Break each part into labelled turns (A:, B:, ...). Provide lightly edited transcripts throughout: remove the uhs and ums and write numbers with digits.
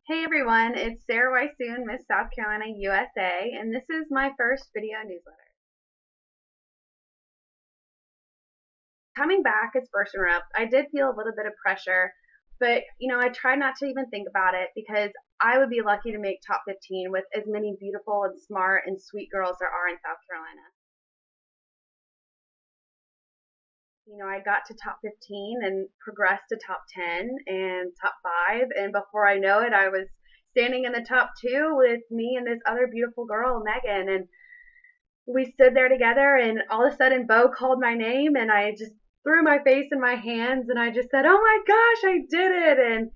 A: Hey everyone, it's Sarah Weishuhn, Miss South Carolina, USA, and this is my first video newsletter. Coming back as first runner-up, I did feel a little bit of pressure, but I tried not to even think about it because I would be lucky to make top 15 with as many beautiful and smart and sweet girls there are in South Carolina. I got to top 15 and progressed to top 10 and top 5, and before I know it, I was standing in the top 2 with me and this other beautiful girl, Megan, and we stood there together, and all of a sudden Bo called my name, and I just threw my face in my hands, and I just said, oh my gosh, I did it. And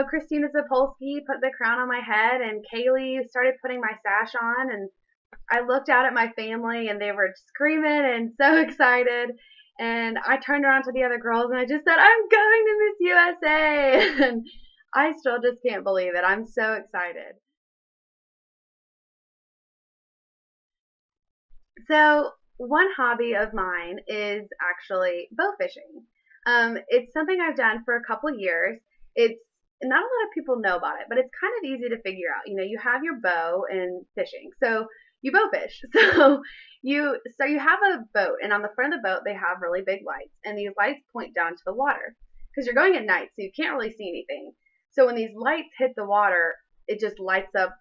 A: Christina Zapolsky put the crown on my head, and Kaylee started putting my sash on, and I looked out at my family, and they were screaming and so excited. And I turned around to the other girls, and I just said, I'm going to Miss USA. And I still just can't believe it. I'm so excited. So one hobby of mine is actually bow fishing. It's something I've done for a couple years. It's not a lot of people know about it, but it's kind of easy to figure out. You have your bow and fishing, so you bow fish. So you have a boat, and on the front of the boat they have really big lights, and these lights point down to the water because you're going at night, so you can't really see anything. So when these lights hit the water, it just lights up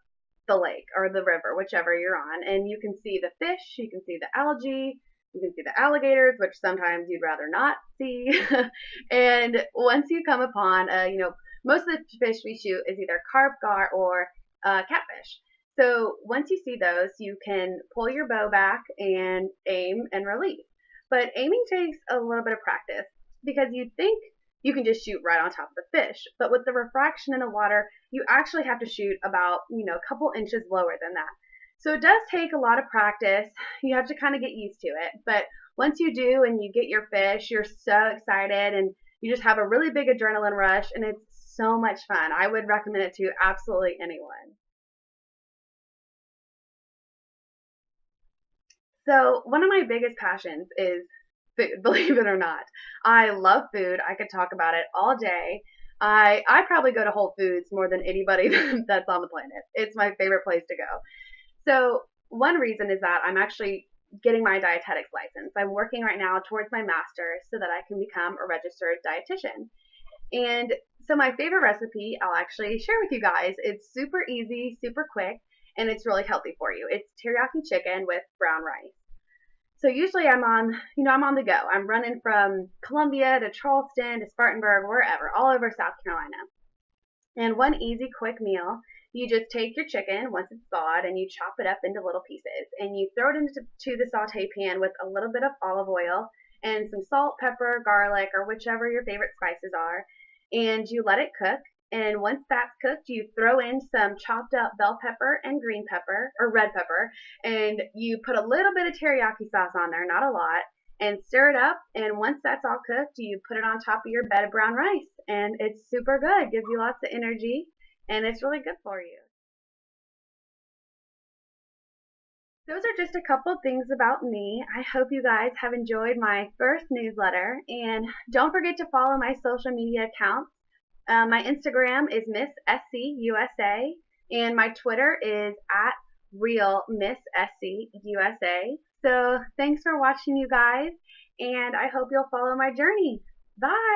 A: the lake or the river, whichever you're on, and you can see the fish, you can see the algae, you can see the alligators, which sometimes you'd rather not see. And once you come upon, most of the fish we shoot is either carp, gar, or catfish. So once you see those, you can pull your bow back and aim and release. But aiming takes a little bit of practice because you'd think you can just shoot right on top of the fish. But with the refraction in the water, you actually have to shoot about, a couple inches lower than that. So it does take a lot of practice. You have to kind of get used to it. But once you do and you get your fish, you're so excited and you just have a really big adrenaline rush, and it's so much fun. I would recommend it to absolutely anyone. So one of my biggest passions is food, believe it or not. I love food. I could talk about it all day. I probably go to Whole Foods more than anybody that's on the planet. It's my favorite place to go. So one reason is that I'm actually getting my dietetics license. I'm working right now towards my master's so that I can become a registered dietitian. And so my favorite recipe I'll actually share with you guys. It's super easy, super quick, and it's really healthy for you. It's teriyaki chicken with brown rice. So usually I'm on the go. I'm running from Columbia to Charleston to Spartanburg, wherever, all over South Carolina. And one easy, quick meal, you just take your chicken once it's thawed and you chop it up into little pieces. And you throw it into the saute pan with a little bit of olive oil and some salt, pepper, garlic, or whichever your favorite spices are. And you let it cook. And once that's cooked, you throw in some chopped up bell pepper and green pepper, or red pepper, and you put a little bit of teriyaki sauce on there, not a lot, and stir it up. And once that's all cooked, you put it on top of your bed of brown rice. And it's super good, gives you lots of energy, and it's really good for you. Those are just a couple things about me. I hope you guys have enjoyed my first newsletter, and don't forget to follow my social media accounts. My Instagram is Miss SC USA, and my Twitter is at Real Miss SC USA. So thanks for watching, you guys, and I hope you'll follow my journey. Bye!